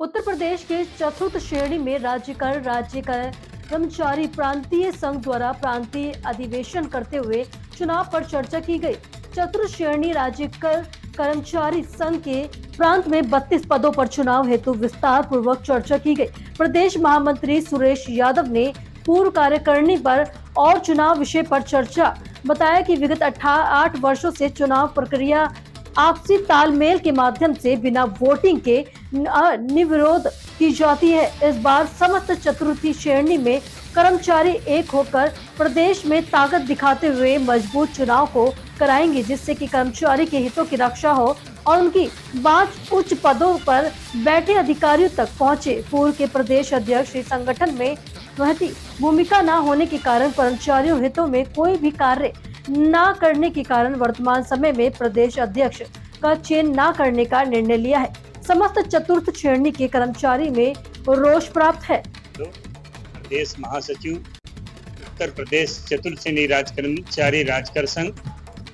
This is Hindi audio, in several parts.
उत्तर प्रदेश के चतुर्थ श्रेणी में राज्य कर्मचारी प्रांतीय संघ द्वारा प्रांतीय अधिवेशन करते हुए चुनाव पर चर्चा की गई। चतुर्थ श्रेणी राज्य कर्मचारी संघ के प्रांत में 32 पदों पर चुनाव हेतु विस्तार पूर्वक चर्चा की गई। प्रदेश महामंत्री सुरेश यादव ने पूर्व कार्यकारिणी पर और चुनाव विषय पर चर्चा बताया कि विगत 8 वर्षों से चुनाव प्रक्रिया आपसी तालमेल के माध्यम से बिना वोटिंग के निर्विरोध की जाती है। इस बार समस्त चतुर्थी श्रेणी में कर्मचारी एक होकर प्रदेश में ताकत दिखाते हुए मजबूत चुनाव को कराएंगे, जिससे कि कर्मचारी के हितों की रक्षा हो और उनकी बात उच्च पदों पर बैठे अधिकारियों तक पहुंचे। पूर्व के प्रदेश अध्यक्ष इस संगठन में महती भूमिका न होने के कारण कर्मचारियों हितों में कोई भी कार्य न करने के कारण वर्तमान समय में प्रदेश अध्यक्ष का चयन न करने का निर्णय लिया है। समस्त चतुर्थ श्रेणी के कर्मचारी में रोष प्राप्त है। प्रदेश महासचिव उत्तर प्रदेश चतुर्थ श्रेणी कर्मचारी राजकर संघ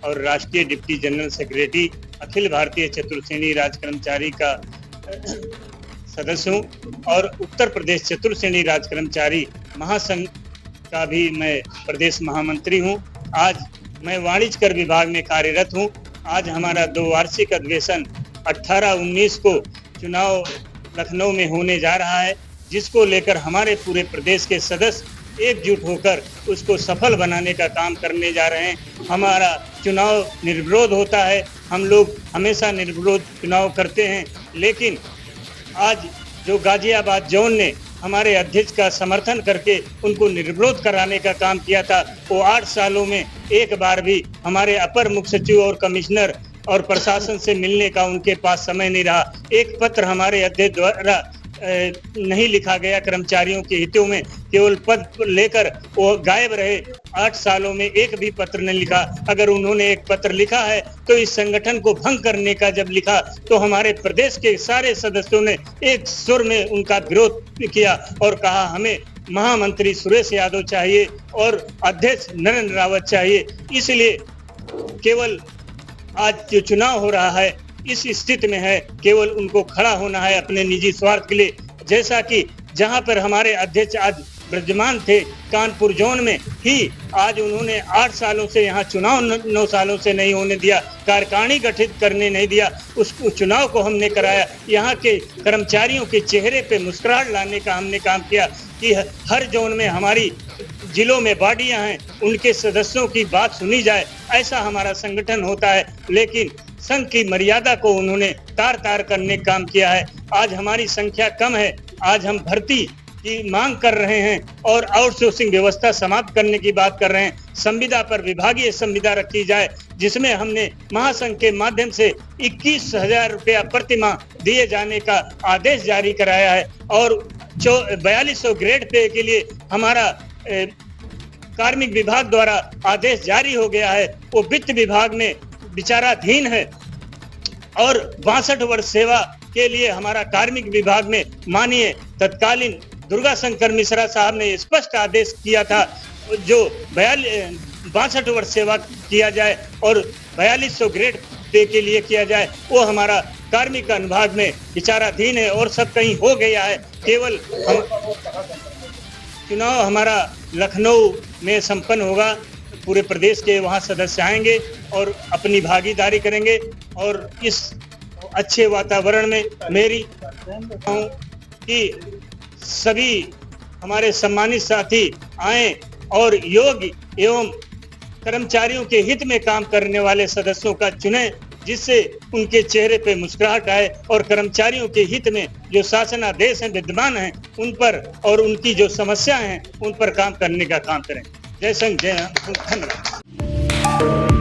और राष्ट्रीय deputy general secretary Akhil Bharatiya चतुर्थ श्रेणी कर्मचारी का सदस्य हूँ और उत्तर प्रदेश चतुर्थ श्रेणी कर्मचारी महासंघ का भी मैं प्रदेश महामंत्री हूँ। आज मैं वाणिज्य कर विभाग में कार्यरत हूँ। आज हमारा 2 वार्षिक अधिवेशन 18-19 को चुनाव लखनऊ में होने जा रहा है, जिसको लेकर हमारे पूरे प्रदेश के सदस्य एकजुट होकर उसको सफल बनाने का काम करने जा रहे हैं। हमारा चुनाव निर्विरोध होता है, हम लोग हमेशा निर्विरोध चुनाव करते हैं, लेकिन आज जो गाजियाबाद जोन ने हमारे अध्यक्ष का समर्थन करके उनको निर्विरोध कराने का काम किया था, वो 8 सालों में एक बार भी हमारे अपर मुख्य सचिव और कमिश्नर और प्रशासन से मिलने का उनके पास समय नहीं रहा। एक पत्र हमारे अध्यक्ष द्वारा नहीं लिखा गया कर्मचारियों के हितों में, केवल पद लेकर वो गायब रहे। 8 सालों में एक भी पत्र नहीं लिखा। अगर उन्होंने एक पत्र लिखा है तो इस संगठन को भंग करने का जब लिखा तो हमारे प्रदेश के सारे सदस्यों ने एक सुर में उनका विरोध किया और कहा हमें महामंत्री सुरेश यादव चाहिए और अध्यक्ष नरेंद्र रावत चाहिए। इसलिए केवल आज जो चुनाव हो रहा है इस स्थिति में है, केवल उनको खड़ा होना है अपने निजी स्वार्थ के लिए। जैसा कि जहां पर हमारे अध्यक्ष आज विराजमान थे कानपुर जोन में ही, आज उन्होंने 8 सालों से यहाँ चुनाव 9 सालों से नहीं होने दिया, कार्यकारिणी गठित करने नहीं दिया, उस चुनाव को हमने कराया। यहाँ के कर्मचारियों के चेहरे पे मुस्कुराहट लाने का हमने काम किया कि हर जोन में हमारी जिलों में बाडियां हैं, उनके सदस्यों की बात सुनी जाए, ऐसा हमारा संगठन होता है। लेकिन संघ की मर्यादा को उन्होंने तार करने का काम किया है। आज हमारी संख्या कम है, आज हम भर्ती की मांग कर रहे हैं और आउटसोर्सिंग व्यवस्था समाप्त करने की बात कर रहे हैं। संविदा पर विभागीय संविदा रखी जाए, जिसमें हमने महासंघ के माध्यम से 21,000 रुपया प्रति माह दिए जाने का आदेश जारी कराया है और 4200 ग्रेड पे के लिए हमारा कार्मिक विभाग द्वारा आदेश जारी हो गया है। वो वित्त विभाग में विचाराधीन है और 62 वर्ष सेवा के लिए हमारा कार्मिक विभाग में माननीय तत्कालीन दुर्गा शंकर मिश्रा साहब ने स्पष्ट आदेश किया था जो 62 वर्ष सेवा किया जाए और 4200 ग्रेड पे के लिए किया जाए। वो हमारा कार्मिक अनुभाग में विचाराधीन है और सब कहीं हो गया है। केवल चुनाव हमारा लखनऊ में संपन्न होगा, पूरे प्रदेश के वहाँ सदस्य आएंगे और अपनी भागीदारी करेंगे और इस अच्छे वातावरण में मेरी हूँ कि सभी हमारे सम्मानित साथी आए और योग्य एवं कर्मचारियों के हित में काम करने वाले सदस्यों का चुने, जिससे उनके चेहरे पे मुस्कुराहट आए और कर्मचारियों के हित में जो शासनादेश हैं विद्यमान हैं उन पर और उनकी जो समस्याएं हैं उन पर काम करने का काम करें। जय संघ, जय हिंद, धन्यवाद।